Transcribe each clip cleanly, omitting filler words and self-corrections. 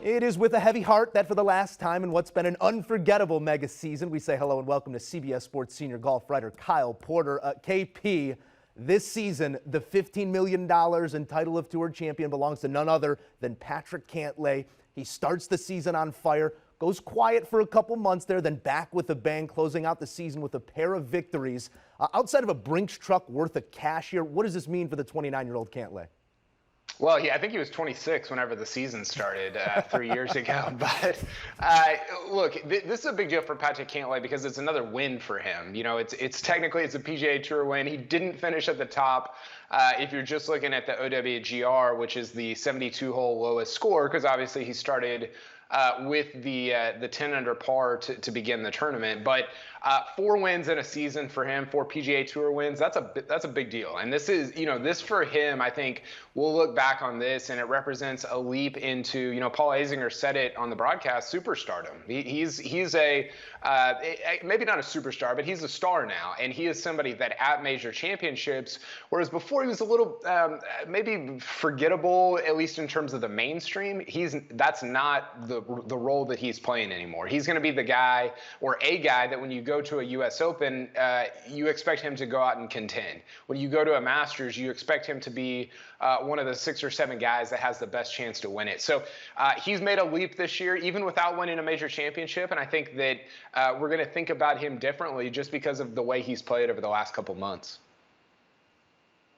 It is with a heavy heart that for the last time in what's been an unforgettable mega season, we say hello and welcome to CBS Sports senior golf writer Kyle Porter. KP, this season, the $15 million and title of Tour champion belongs to none other than Patrick Cantlay. He starts the season on fire, goes quiet for a couple months there, then back with a bang, closing out the season with a pair of victories. Outside of a Brinks truck worth of cash here, what does this mean for the 29-year-old Cantlay? Well, I think he was 26 whenever the season started 3 years ago. But look, this is a big deal for Patrick Cantlay because it's another win for him. You know, it's technically a PGA Tour win. He didn't finish at the top. If you're just looking at the OWGR, which is the 72-hole lowest score, because obviously he started with the 10 under par to begin the tournament. But 4 wins in a season for him, 4 PGA Tour wins, that's a big deal. And this is, this for him, I think we'll look back on this and it represents a leap into, Paul Azinger said it on the broadcast, superstardom. He's a maybe not a superstar, but he's a star now. And he is somebody that at major championships, whereas before he was a little maybe forgettable, at least in terms of the mainstream, that's not the role that he's playing anymore. He's going to be the guy or a guy that when you go to a U.S. Open, you expect him to go out and contend. When you go to a Masters, you expect him to be one of the 6 or 7 guys that has the best chance to win it. So he's made a leap this year, even without winning a major championship. And I think that we're going to think about him differently just because of the way he's played over the last couple months.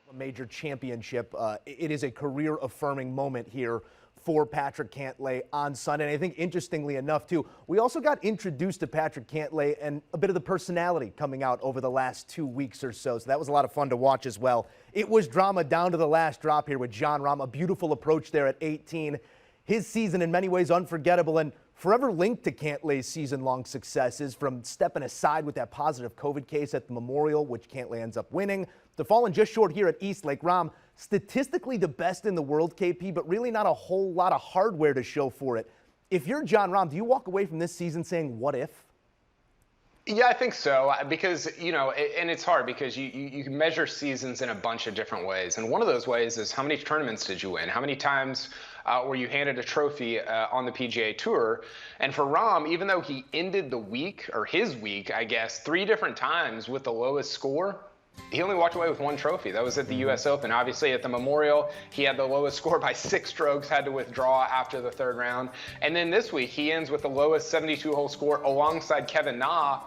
A major championship. It is a career-affirming moment here for Patrick Cantlay on Sunday. And I think interestingly enough, too, we also got introduced to Patrick Cantlay and a bit of the personality coming out over the last 2 weeks or so. So that was a lot of fun to watch as well. It was drama down to the last drop here with Jon Rahm, a beautiful approach there at 18. His season in many ways unforgettable and forever linked to Cantlay's season-long successes, from stepping aside with that positive COVID case at the Memorial, which Cantlay ends up winning, to falling just short here at East Lake. Rahm, statistically the best in the world, KP, but really not a whole lot of hardware to show for it. If you're Jon Rahm, do you walk away from this season saying, what if? Yeah, I think so, because, and it's hard because you can measure seasons in a bunch of different ways. And one of those ways is how many tournaments did you win? How many times were you handed a trophy on the PGA Tour? And for Rahm, even though he ended the week, or his week, I guess, 3 different times with the lowest score, he only walked away with 1 trophy. That was at the U.S. Open. Obviously, at the Memorial, he had the lowest score by 6 strokes, had to withdraw after the 3rd round. And then this week, he ends with the lowest 72-hole score alongside Kevin Na.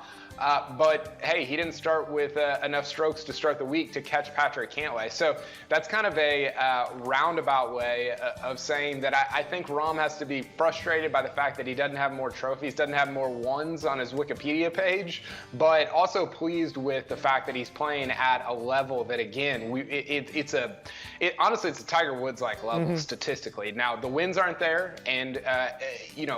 But, hey, he didn't start with enough strokes to start the week to catch Patrick Cantlay. So that's kind of a roundabout way of saying that I think Rahm has to be frustrated by the fact that he doesn't have more trophies, doesn't have more ones on his Wikipedia page, but also pleased with the fact that he's playing at a level that, again, honestly, it's a Tiger Woods-like level statistically. Now, the wins aren't there, and,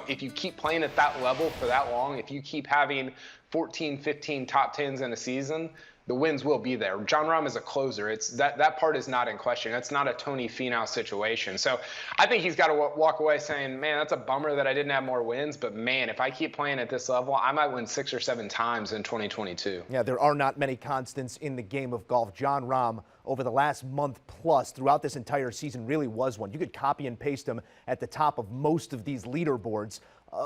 if you keep playing at that level for that long, if you keep having 14, 15 top 10s in a season, the wins will be there. Jon Rahm is a closer. It's that part is not in question. That's not a Tony Finau situation. So I think he's got to walk away saying, man, that's a bummer that I didn't have more wins, but man, if I keep playing at this level, I might win 6 or 7 times in 2022. Yeah, there are not many constants in the game of golf. Jon Rahm, over the last month plus, throughout this entire season, really was one. You could copy and paste him at the top of most of these leaderboards.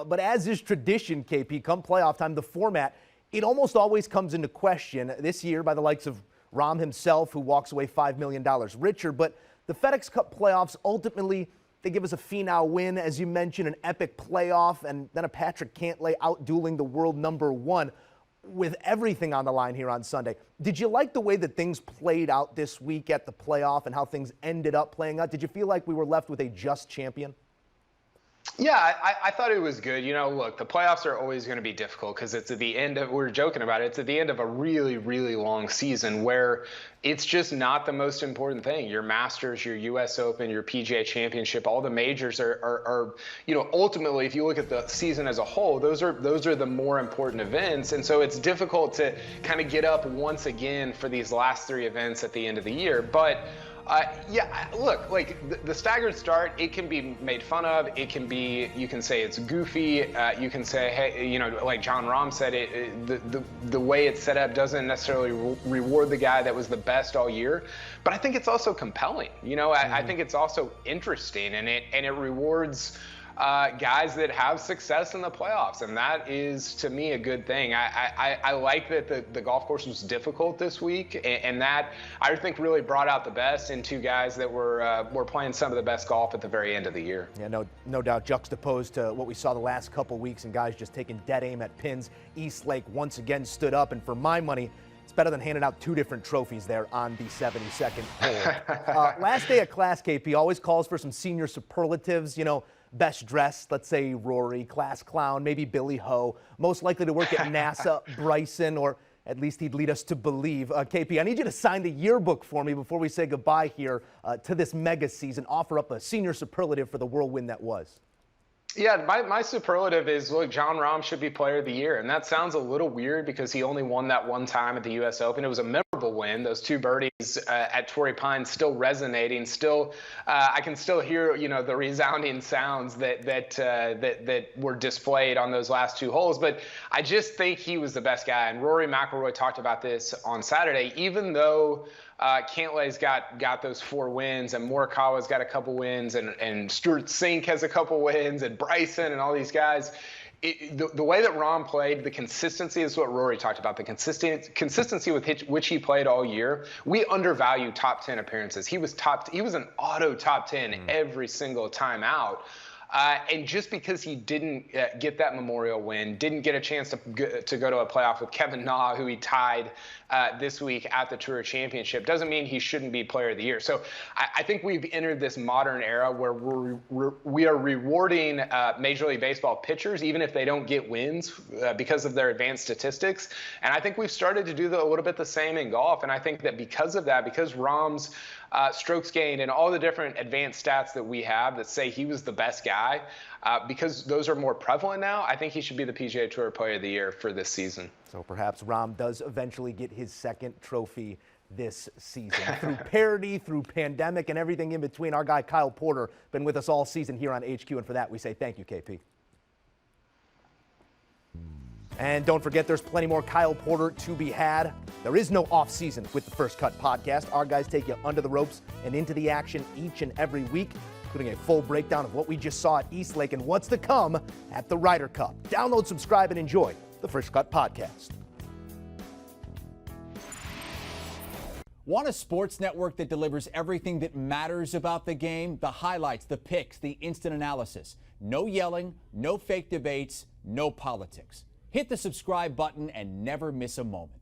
But as is tradition, KP, come playoff time, the format, it almost always comes into question this year by the likes of Rahm himself, who walks away $5 million richer. But the FedEx Cup playoffs, ultimately, they give us a Finau win, as you mentioned, an epic playoff, and then a Patrick Cantlay out-dueling the world #1 with everything on the line here on Sunday. Did you like the way that things played out this week at the playoff and how things ended up playing out? Did you feel like we were left with a just champion? Yeah, I thought it was good. Look, the playoffs are always going to be difficult because it's at the end of, we were joking about it, it's at the end of a really, really long season where it's just not the most important thing. Your Masters, your U.S. Open, your PGA Championship, all the majors are ultimately, if you look at the season as a whole, those are the more important events. And so it's difficult to kind of get up once again for these last 3 events at the end of the year. But look, like the staggered start, it can be made fun of. It can be, you can say it's goofy. You can say, hey, like Jon Rahm said, the way it's set up doesn't necessarily reward the guy that was the best all year. But I think it's also compelling. I think it's also interesting, and it rewards guys that have success in the playoffs, and that is, to me, a good thing. I like that the golf course was difficult this week, and that, I think, really brought out the best in two guys that were playing some of the best golf at the very end of the year. Yeah, no doubt juxtaposed to what we saw the last couple weeks and guys just taking dead aim at pins. Eastlake once again stood up, and for my money, it's better than handing out two different trophies there on the 72nd hole. Last day of class, KP, always calls for some senior superlatives, best dressed, let's say Rory, class clown, maybe Billy Ho, most likely to work at NASA, Bryson, or at least he'd lead us to believe. KP, I need you to sign the yearbook for me before we say goodbye here to this mega season. Offer up a senior superlative for the whirlwind that was. Yeah, my superlative is, look, Jon Rahm should be player of the year. And that sounds a little weird because he only won that one time at the U.S. Open. It was a memorable win. Those two birdies at Torrey Pines still resonating. Still, I can still hear, the resounding sounds that were displayed on those last two holes. But I just think he was the best guy. And Rory McIlroy talked about this on Saturday. Even though Cantlay's got those 4 wins, and Morikawa's got a couple wins, and Stuart Sink has a couple wins, and Bryson and all these guys. The way that Rahm played, the consistency is what Rory talked about, the consistency with which he played all year. We undervalue top 10 appearances. He was an auto top 10 every single time out. And just because he didn't get that Memorial win, didn't get a chance to go to a playoff with Kevin Na, who he tied this week at the Tour Championship, doesn't mean he shouldn't be Player of the Year. So I think we've entered this modern era where we are rewarding Major League Baseball pitchers, even if they don't get wins because of their advanced statistics. And I think we've started to do a little bit the same in golf. And I think that because of that, because Rahm's strokes gained and all the different advanced stats that we have that say he was the best guy, because those are more prevalent now, I think he should be the PGA Tour Player of the Year for this season. So perhaps Rahm does eventually get his second trophy this season. Through parity, through pandemic, and everything in between, our guy Kyle Porter been with us all season here on HQ, and for that we say thank you, KP. And don't forget, there's plenty more Kyle Porter to be had. There is no off-season with the First Cut podcast. Our guys take you under the ropes and into the action each and every week, including a full breakdown of what we just saw at Eastlake and what's to come at the Ryder Cup. Download, subscribe, and enjoy the First Cut podcast. Want a sports network that delivers everything that matters about the game? The highlights, the picks, the instant analysis. No yelling, no fake debates, no politics. Hit the subscribe button and never miss a moment.